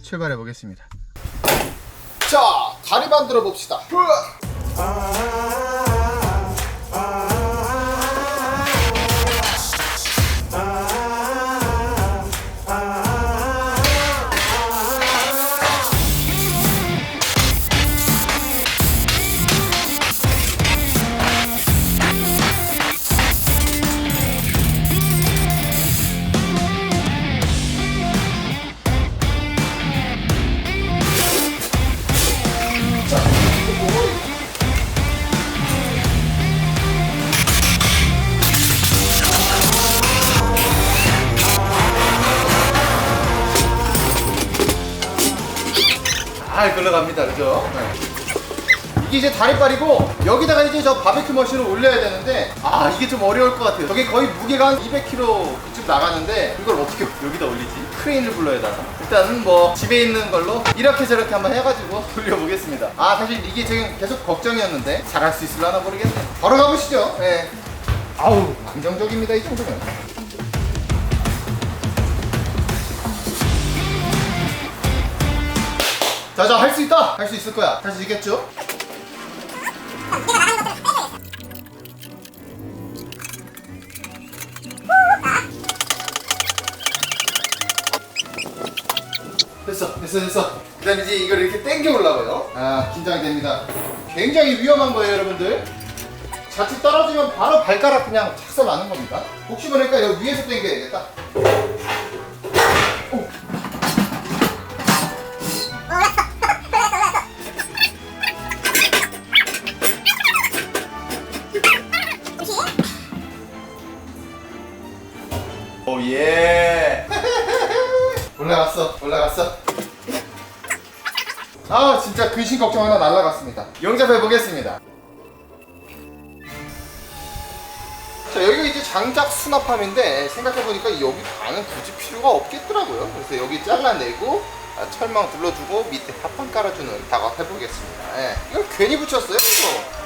출발해 보겠습니다. 자, 다리 만들어 봅시다. 잘 걸러갑니다, 그죠? 네. 이게 이제 다리빨이고 여기다가 이제 저 바베큐 머신을 올려야 되는데 이게 좀 어려울 것 같아요. 저게 거의 무게가 한 200kg쯤 나가는데 이걸 어떻게 여기다 올리지? 크레인을 불러야 되나? 일단은 뭐 집에 있는 걸로 이렇게 저렇게 한번 해가지고 돌려보겠습니다. 사실 이게 지금 계속 걱정이었는데 잘할 수 있을려나 모르겠네. 바로 가보시죠. 네. 아우, 긍정적입니다, 이 정도면. 자, 할 수 있다! 할 수 있을 거야. 할 수 있겠죠? 됐어. 그 다음에 이제 이걸 이렇게 당겨 올라가요. 긴장이 됩니다. 굉장히 위험한 거예요, 여러분들. 자칫 떨어지면 바로 발가락 그냥 착살 나는 겁니다. 혹시 모르니까 여기 위에서 당겨야겠다. 예. 올라갔어. 진짜 근심 걱정 하나 날라갔습니다. 용접해 보겠습니다. 자, 여기가 이제 장작 수납함인데 생각해보니까 여기 반은 굳이 필요가 없겠더라고요. 그래서 여기 잘라내고 철망 둘러주고 밑에 합판 깔아주는 작업 해보겠습니다. 이걸 괜히 붙였어요, 이거.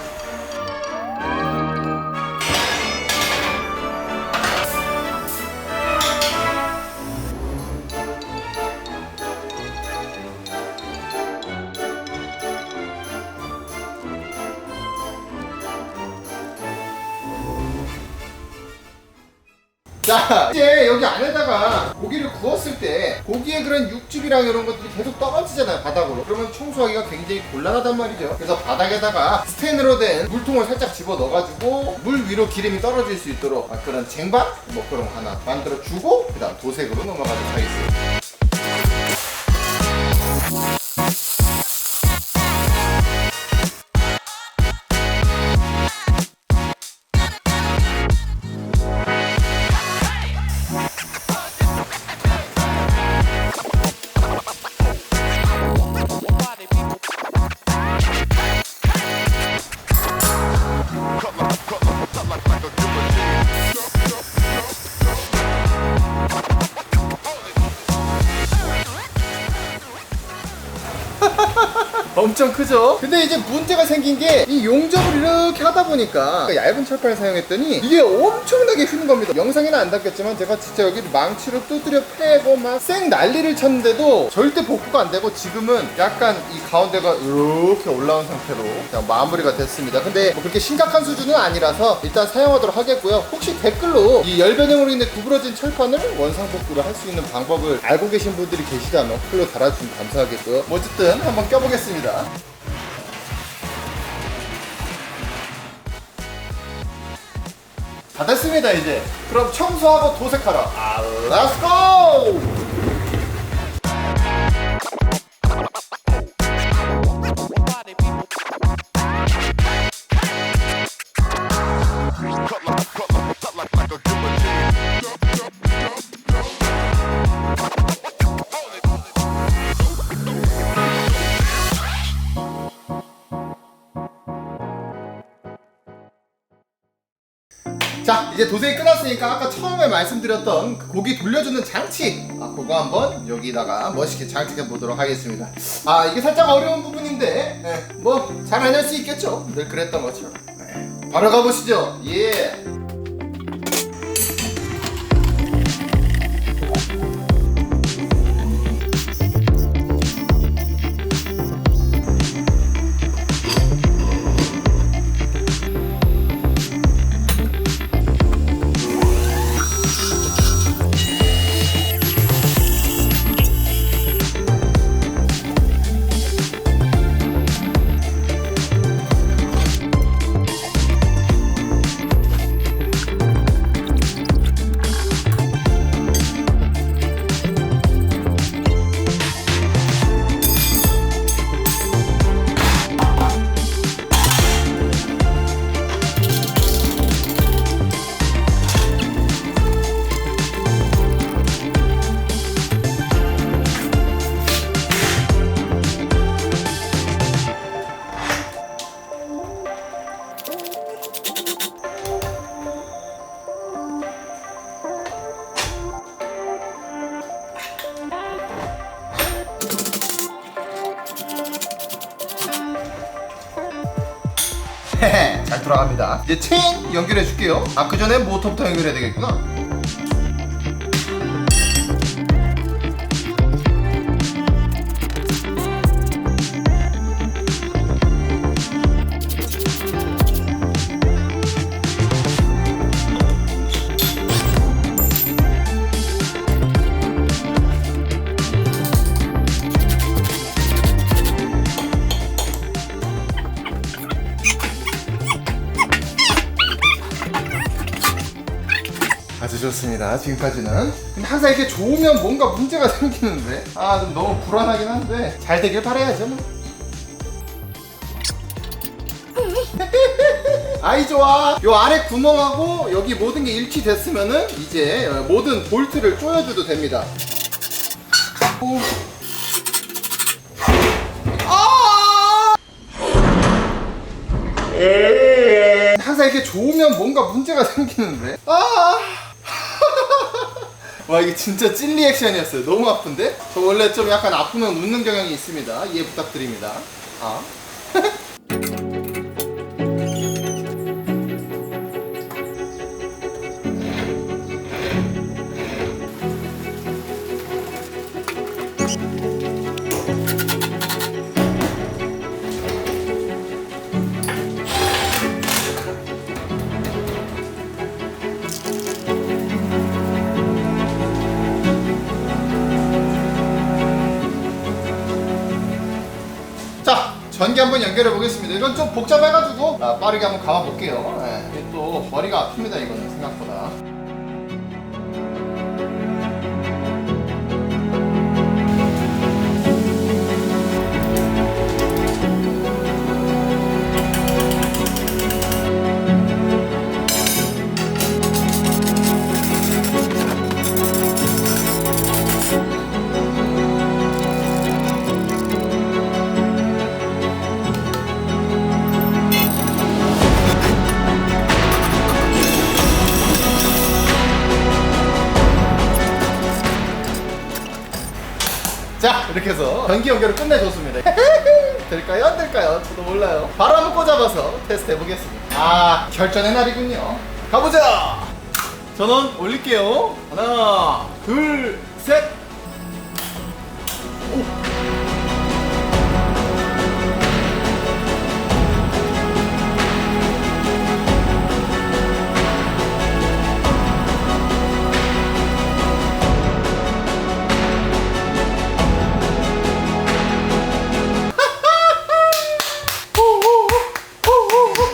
자, 이제 여기 안에다가 고기를 구웠을 때 고기에 그런 육즙이랑 이런 것들이 계속 떨어지잖아요, 바닥으로. 그러면 청소하기가 굉장히 곤란하단 말이죠. 그래서 바닥에다가 스텐으로 된 물통을 살짝 집어 넣어가지고 물 위로 기름이 떨어질 수 있도록 그런 쟁반? 뭐 그런 거 하나 만들어주고 그 다음 도색으로 넘어가도록 하겠습니다. 엄청 크죠? 근데 이제 문제가 생긴 게 이 용접을 이렇게 하다 보니까 얇은 철판을 사용했더니 이게 엄청나게 휘는 겁니다. 영상에는 안 담겼지만 제가 진짜 여기를 망치로 두드려 패고 막 쌩 난리를 쳤는데도 절대 복구가 안 되고 지금은 약간 이 가운데가 이렇게 올라온 상태로 그냥 마무리가 됐습니다. 근데 뭐 그렇게 심각한 수준은 아니라서 일단 사용하도록 하겠고요. 혹시 댓글로 이 열변형으로 인해 구부러진 철판을 원상복구를 할 수 있는 방법을 알고 계신 분들이 계시다면 댓글로 달아주시면 감사하겠고요. 뭐 어쨌든 한번 껴보겠습니다. 다 됐습니다. 이제 그럼 청소하고 도색하러 렛츠고! 자, 이제 도색이 끝났으니까 아까 처음에 말씀드렸던 그 고기 돌려주는 장치 그거 한번 여기다가 멋있게 장착해 보도록 하겠습니다. 이게 살짝 어려운 부분인데 뭐 잘 해낼 수 있겠죠. 늘 그랬던 것처럼. 바로 가보시죠. 예. 잘 돌아갑니다. 이제 체인 연결해 줄게요. 아, 그 전에 모터부터 연결해야 되겠구나. 아주 좋습니다. 지금까지는. 근데 항상 이렇게 좋으면 뭔가 문제가 생기는데 좀 너무 불안하긴 한데 잘 되길 바라야죠 뭐. 아이 좋아. 요 아래 구멍하고 여기 모든 게 일치됐으면은 이제 모든 볼트를 조여줘도 됩니다. 항상 이렇게 좋으면 뭔가 문제가 생기는데 와, 이게 진짜 찐 리액션이었어요. 너무 아픈데? 저 원래 좀 약간 아프면 웃는 경향이 있습니다. 이해 부탁드립니다. 자, 전기 한번 연결해 보겠습니다. 이건 좀 복잡해가지고 빠르게 한번 감아 볼게요. 이게 또 머리가 아픕니다. 이거는 생각보다. 자, 이렇게 해서 전기 연결을 끝내줬습니다. 될까요? 안 될까요? 저도 몰라요. 바로 한번 꽂아봐서 테스트 해보겠습니다. 결전의 날이군요. 가보자! 전원 올릴게요. 하나, 둘, 셋! 오.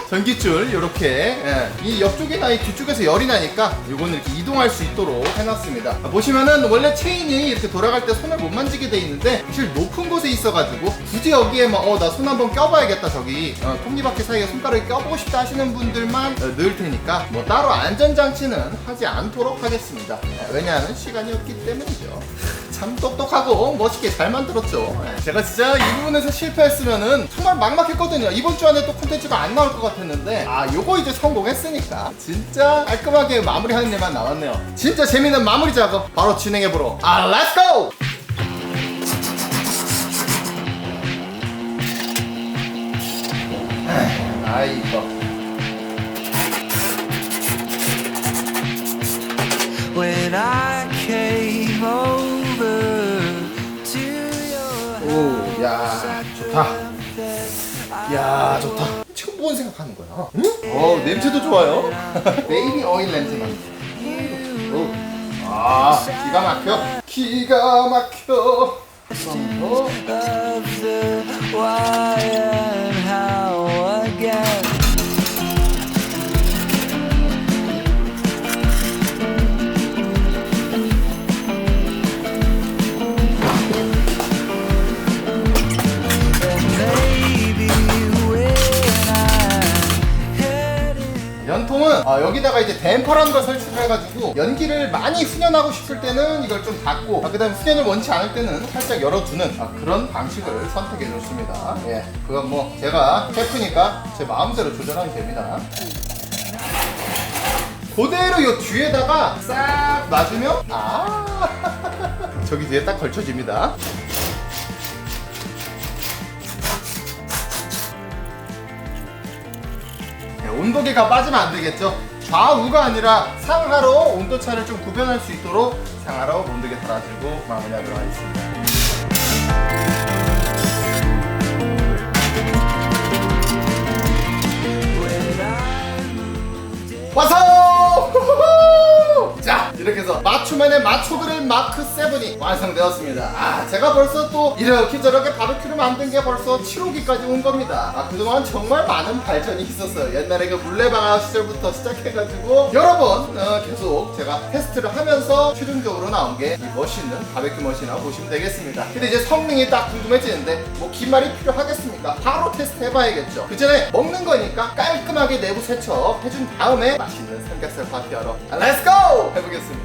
전기줄 이렇게 이 옆쪽이나 이 뒤쪽에서 열이 나니까 이거는 이렇게 이동할 수 있도록 해놨습니다. 보시면은 원래 체인이 이렇게 돌아갈 때 손을 못 만지게 돼 있는데 사실 높은 곳에 있어가지고 굳이 여기에 나 손 한번 껴봐야겠다, 저기 톱니바퀴 사이에 손가락을 껴보고 싶다 하시는 분들만 넣을 테니까 따로 안전장치는 하지 않도록 하겠습니다. 왜냐하면 시간이 없기 때문이죠. 참 똑똑하고 멋있게 잘 만들었죠. 제가 진짜 이 부분에서 실패했으면은 정말 막막했거든요. 이번 주 안에 또 콘텐츠가 안 나올 것 같았는데 요거 이제 성공했으니까 진짜 깔끔하게 마무리하는 일만 남았네요. 진짜 재밌는 마무리 작업 바로 진행해보러 Let's go! 이거 When I came over to your 야, 좋다. 야, 좋다. 지금 뭔 생각하는 거야? 응? 냄새도 좋아요. 베이비 오일 냄새 납니다. 기가 막혀. 기가 막혀. 연통은 여기다가 이제 댐퍼라는 걸 설치를 해가지고 연기를 많이 훈연하고 싶을 때는 이걸 좀 닫고 그 다음에 훈연을 원치 않을 때는 살짝 열어두는 그런 방식을 선택해 줬습니다. 그건 뭐 제가 셰프니까 제 마음대로 조절하면 됩니다. 그대로 요 뒤에다가 싹 놔주면 저기 뒤에 딱 걸쳐집니다. 온도계가 빠지면 안 되겠죠. 좌우가 아니라 상하로 온도차를 좀 구별할 수 있도록 상하로 온도계 달아주고 마무리하도록 하겠습니다. 완성! 자, 이렇게 해서 맞춤맨의 맞춰그릴 마크 7이 완성되었습니다. 제가 벌써 또 이렇게 저렇게 바베큐를 만든 게 벌써 7호기까지 온 겁니다. 그동안 정말 많은 발전이 있었어요. 옛날에 그 물레방아 시절부터 시작해가지고 여러 번 계속 제가 테스트를 하면서 최종적으로 나온 게 이 멋있는 바베큐 머신이라고 보시면 되겠습니다. 근데 이제 성능이 딱 궁금해지는데 뭐 긴 말이 필요하겠습니까? 바로 테스트 해봐야겠죠. 그 전에 먹는 거니까 깔끔하게 내부 세척 해준 다음에 맛있는 삼겹살 파티하러 렛츠고! 해보겠습니다.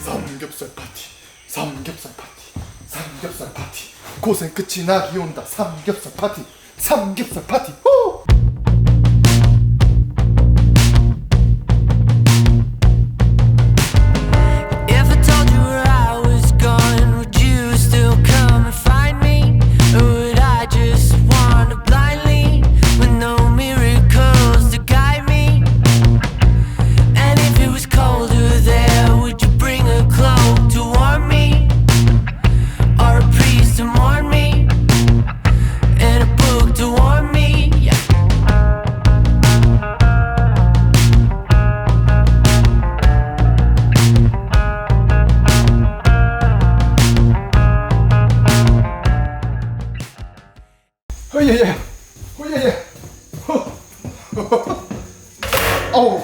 삼겹살 파티, 삼겹살 파티, 삼겹살 파티. 고생 끝이 나기 온다. 삼겹살 파티, 삼겹살 파티. 후! 오예예 오예예 어우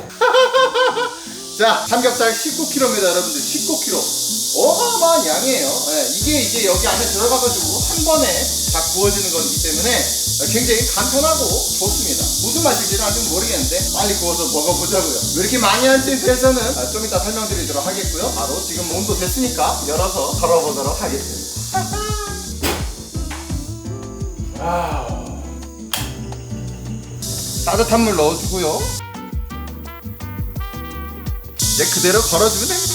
자, 삼겹살 19kg입니다 여러분들. 19kg 어마어마한 양이에요. 이게 이제 여기 안에 들어가가지고 한 번에 다 구워지는 거기 때문에 굉장히 간편하고 좋습니다. 무슨 맛일지는 아직 모르겠는데 빨리 구워서 먹어보자고요. 왜 이렇게 많이 한지에 대해서는 좀 이따 설명드리도록 하겠고요. 바로 지금 온도 됐으니까 열어서 덜어보도록 하겠습니다. 따뜻한 물 넣어주고요. 이제 그대로 걸어주면 됩니다.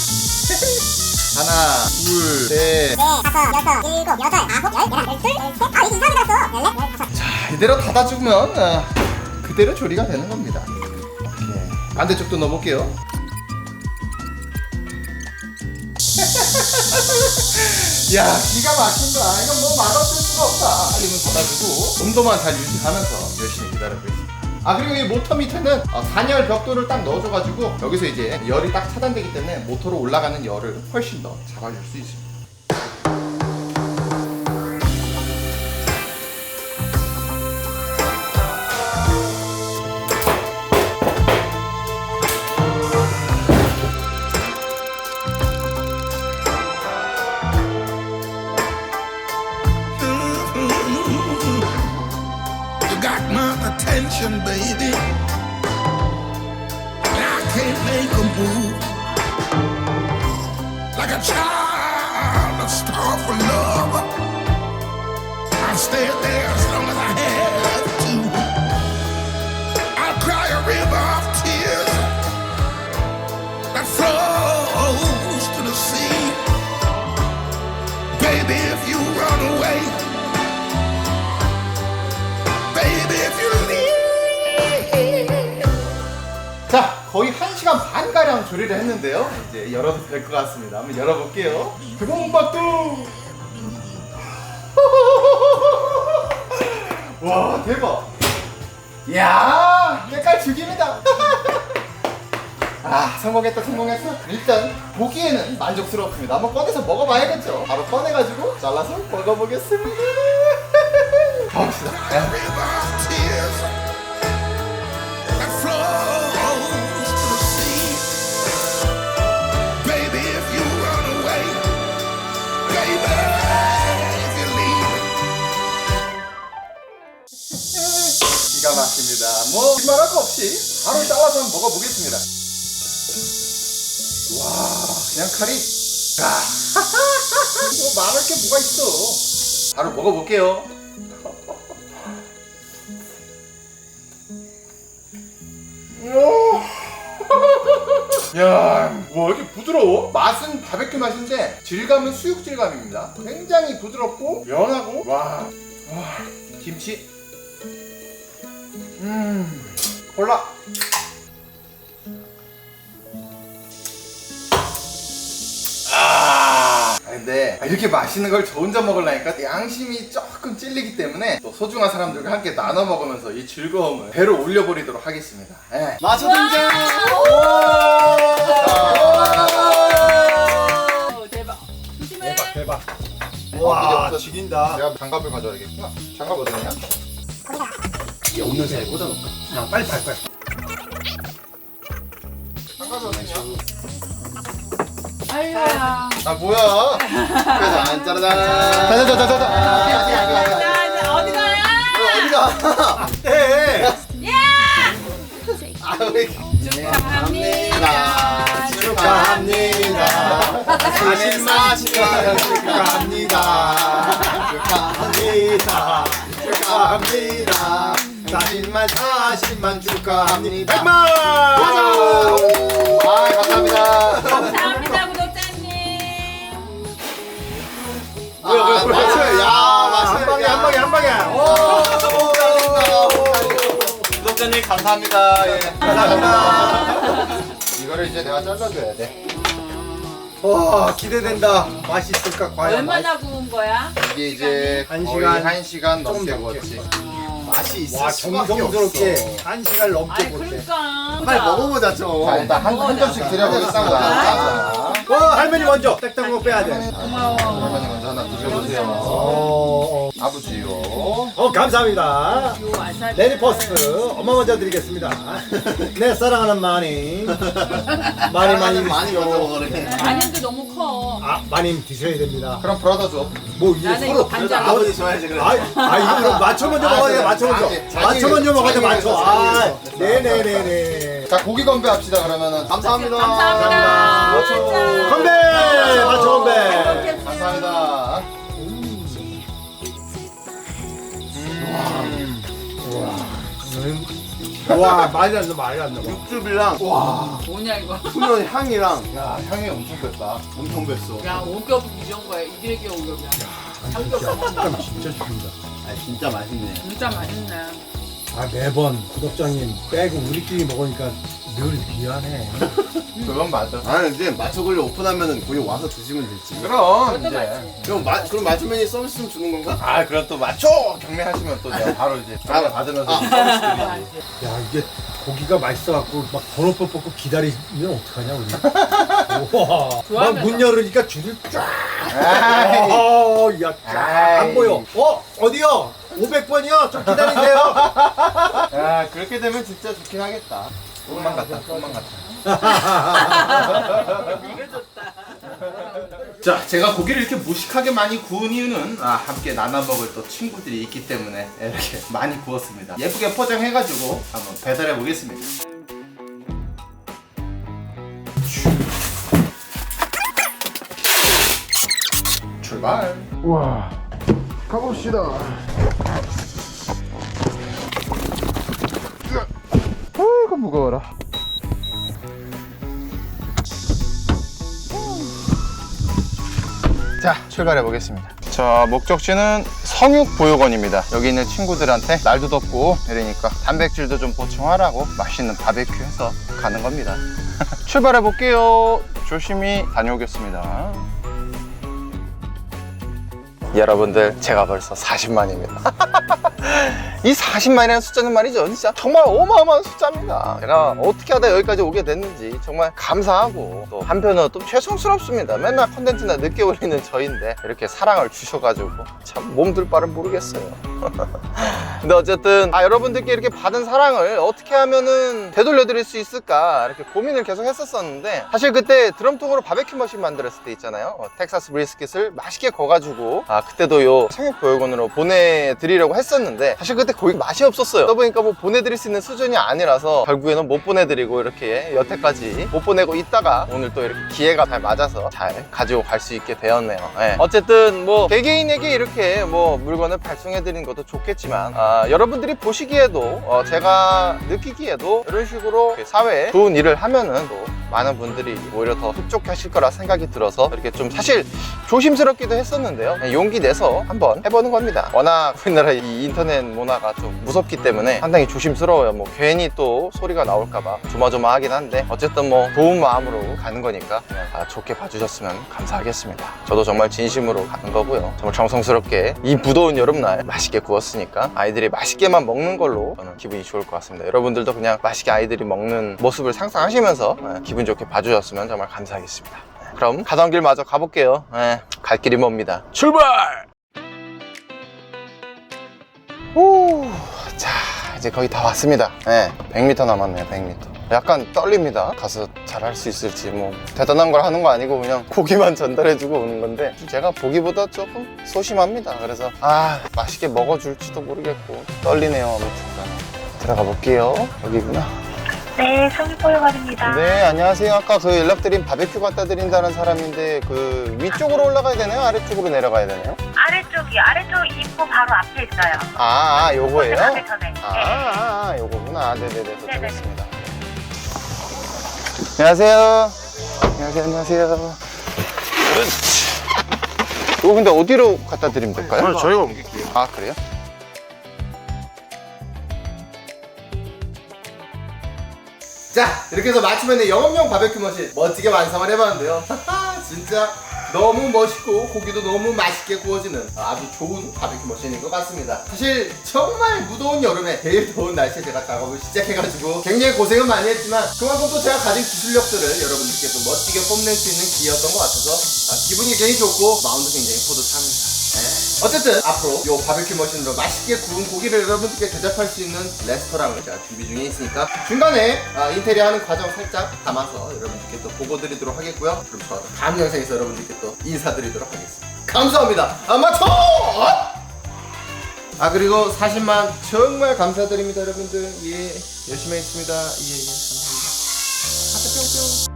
하나, 둘, 셋, 다섯, 여섯, 일곱, 여덟, 아홉, 열, 열한, 열둘, 열셋. 이게 이상하게 갔어. 열넷, 열다섯. 자, 이대로 닫아주면 그대로 조리가 되는 겁니다. 오케이. 반대쪽도 넣어볼게요. 야, 기가 막힌다. 이건 뭐 맛없을 수가 없다. 빨리 문 닫아주고 온도만 잘 유지하면서 열심히 기다리고 있습니다. 그리고 이 모터 밑에는 산열 벽돌을 딱 넣어줘가지고 여기서 이제 열이 딱 차단되기 때문에 모터로 올라가는 열을 훨씬 더 잡아줄 수 있습니다. Attention, baby, and I can't make a move like a child, a star for love. I'll stay there as long as I have to. I'll cry a river of tears that flows to the sea. Baby, if you run away, 자, 거의 1시간 반가량 조리를 했는데요. 이제 열어도 될 것 같습니다. 한번 열어볼게요. 대박박도! 와, 대박! 이야, 색깔 죽입니다. 성공했다, 성공했어. 일단 보기에는 만족스럽습니다. 한번 꺼내서 먹어봐야겠죠. 바로 꺼내가지고 잘라서 먹어보겠습니다. 가봅시다. 기가 막힙니다. 뭐 뒷말할 거 없이 바로 잘라서 한번 먹어보겠습니다. 와, 그냥 칼이 뭐 말할 게 뭐가 있어. 바로 먹어볼게요. 야, 와, 이렇게 부드러워? 맛은 바베큐 맛인데 질감은 수육 질감입니다. 굉장히 부드럽고 연하고 와, 김치 골라. 근데 이렇게 맛있는 걸 저 혼자 먹으려니까 양심이 조금 찔리기 때문에 또 소중한 사람들과 함께 나눠 먹으면서 이 즐거움을 배로 올려버리도록 하겠습니다. 예. 마초 등장. 대박. 조심해. 대박. 와, 와 죽인다. 내가 장갑을 가져야겠구나. 장갑 어디냐? 이 없는 사이에 꽂아놓을까? 야 빨리. 장갑이 어디냐? 아유야. 아 뭐야? 짜잔 짜라잔. 자자자자자. 자, 어디 가야? 어디가? 네. 축하합니다. 축하합니다. 사신 마시가 축하합니다. 축하합니다. 사신만 축하합니다. 100만. 아 감사합니다. 감사합니다, 구독자님. 뭐야. 야 한 방에. 오. 구독자님 감사합니다. 예. 감사합니다. 이거를 이제 내가 잘라줘야 돼. 와 기대된다. 맛있을까 과연? 얼마나 구운 거야? 이게 이제 한 거의 시간 1시간 좀 넘게 넘게. 구웠지. 맛이 있을 와, 수밖에 정성스럽게 없어. 1시간 넘게 아니 못해. 그러니까. 빨리 먹어보자 좀. 자 일단 한 점씩 드려보겠습니다. 와 할머니 먼저 딱딱한 거 빼야 돼. 고마워. 할머니 먼저 하나 드셔보세요. 아버지요. 감사합니다. 요 와사비. 레디 퍼스트 엄마 먼저 드리겠습니다. 내 사랑하는 마님. 마님 많이 먼저 먹으래. 마님도 너무 커. 아 마님 드셔야 됩니다. 그럼 브라더 줘. 뭐 이게 나는 서로 이거 반장. 아버지 좋아해서 그래. 이거 맞춰 먼저 먹어야 돼. 맞춰 먼저. 자기 맞춰 먼저 먹어야 돼. 자기 맞춰. 자기 아 자기 네네네네. 자 고기 건배합시다 그러면은. 감사합니다. 감사합니다. 건배. 맞춰 건배. 감사합니다. 와 많이 안 나. 육즙이랑 뭐냐 이거? 훈연 향이랑 야 향이 엄청 뺐다. 엄청 뱄어. 야 오겹 이런 거야. 이게 오겹이야. 진짜 죽인다. 아 진짜 맛있네. 진짜 맛있네. 아 매번 구독자님 빼고 우리끼리 먹으니까 늘 미안해. 그건 맞아. 아 이제 마초걸려 오픈하면은 거기 와서 드시면 되지. 그럼 그것도 이제. 그럼 마초맨이 서비스 주는 건가? 아 그럼 또 맞춰 경매하시면 또 내가 바로 이제 전화 받으면서 서비스 드리지. 야 이게 고기가 맛있어갖고 막 번호표 뽑고 기다리면 어떡하냐 우리. 우와. 좋아하면서. 막문 열으니까 줄을 쫙. 아이. 야쫙안 보여. 어디요? 500번이요. 좀 기다리세요. 야 그렇게 되면 진짜 좋긴 하겠다. 꿈만 같다. 꿈만 같다. 이게 좋다. 자, 제가 고기를 이렇게 무식하게 많이 구운 이유는 함께 나눠 먹을 또 친구들이 있기 때문에 이렇게 많이 구웠습니다. 예쁘게 포장해가지고 한번 배달해 보겠습니다. 출발. 와, 가봅시다. 아이고 무거워라. 자, 출발해 보겠습니다. 자, 목적지는 성육보육원입니다. 여기 있는 친구들한테 날도 덥고 이러니까 단백질도 좀 보충하라고 맛있는 바베큐 해서 가는 겁니다. 출발해 볼게요. 조심히 다녀오겠습니다. 여러분들, 제가 벌써 40만입니다. 이 40만이라는 숫자는 말이죠, 진짜 정말 어마어마한 숫자입니다. 제가 어떻게 하다 여기까지 오게 됐는지 정말 감사하고 또 한편으로 또 죄송스럽습니다. 맨날 컨텐츠나 늦게 올리는 저인데 이렇게 사랑을 주셔가지고 참 몸둘 바를 모르겠어요. 근데 어쨌든 여러분들께 이렇게 받은 사랑을 어떻게 하면은 되돌려 드릴 수 있을까 이렇게 고민을 계속 했었는데, 사실 그때 드럼통으로 바베큐 머신 만들었을 때 있잖아요, 텍사스 브리스킷을 맛있게 구워가지고 그때도 요 성육보육원으로 보내드리려고 했었는데 사실 그때 거의 맛이 없었어요. 그러다 보니까 뭐 보내드릴 수 있는 수준이 아니라서 결국에는 못 보내드리고 이렇게 여태까지 못 보내고 있다가 오늘 또 이렇게 기회가 잘 맞아서 잘 가지고 갈 수 있게 되었네요. 어쨌든 뭐 개개인에게 이렇게 뭐 물건을 발송해드리는 것도 좋겠지만 여러분들이 보시기에도 제가 느끼기에도 이런 식으로 사회에 좋은 일을 하면은 또 많은 분들이 오히려 더 흡족하실 거라 생각이 들어서 이렇게 좀 사실 조심스럽기도 했었는데요. 그냥 용기 내서 한번 해보는 겁니다. 워낙 우리나라 이 인터넷 문화가 좀 무섭기 때문에 상당히 조심스러워요. 뭐 괜히 또 소리가 나올까봐 조마조마하긴 한데 어쨌든 뭐 좋은 마음으로 가는 거니까 그냥 좋게 봐주셨으면 감사하겠습니다. 저도 정말 진심으로 가는 거고요. 정말 정성스럽게 이 무더운 여름날 맛있게 구웠으니까 아이들이 맛있게만 먹는 걸로 저는 기분이 좋을 것 같습니다. 여러분들도 그냥 맛있게 아이들이 먹는 모습을 상상하시면서 기분 좋게 봐주셨으면 정말 감사하겠습니다. 그럼 가던 길 마저 가볼게요. 갈 길이 멉니다. 출발! 오, 자 이제 거의 다 왔습니다. 100m 남았네요. 100m. 약간 떨립니다. 가서 잘할 수 있을지. 뭐 대단한 걸 하는 거 아니고 그냥 고기만 전달해주고 오는 건데 제가 보기보다 조금 소심합니다. 그래서 맛있게 먹어줄지도 모르겠고 떨리네요. 아무튼 들어가 볼게요. 여기구나. 네, 성립보육원입니다. 네, 안녕하세요. 아까 그 연락드린 바베큐 갖다 드린다는 사람인데 그 위쪽으로 올라가야 되나요? 아래쪽으로 내려가야 되나요? 아래쪽이요. 아래쪽 입구 바로 앞에 있어요. 요거예요? 가기 전에. 요거구나. 네네네, 도착했습니다. 안녕하세요. 안녕하세요. 그렇지. 이거 근데 어디로 갖다 드리면 될까요? 저희가 옮길게요. 그래요? 자, 이렇게 해서 맞춤형의 영업용 바베큐 머신 멋지게 완성을 해봤는데요. 진짜 너무 멋있고 고기도 너무 맛있게 구워지는 아주 좋은 바베큐 머신인 것 같습니다. 사실 정말 무더운 여름에 제일 더운 날씨에 제가 작업을 시작해가지고 굉장히 고생은 많이 했지만 그만큼 또 제가 가진 기술력들을 여러분들께 또 멋지게 뽐낼 수 있는 기회였던 것 같아서 기분이 굉장히 좋고 마음도 굉장히 뿌듯합니다. 어쨌든 앞으로 이 바베큐 머신으로 맛있게 구운 고기를 여러분들께 대접할 수 있는 레스토랑을 제가 준비 중에 있으니까 중간에 인테리어 하는 과정 살짝 담아서 여러분들께 또 보고 드리도록 하겠고요. 그럼 저 다음 영상에서 여러분들께 또 인사드리도록 하겠습니다. 감사합니다. 마초! 그리고 40만 정말 감사드립니다 여러분들. 열심히 했습니다. 감사합니다. 하트 뿅뿅.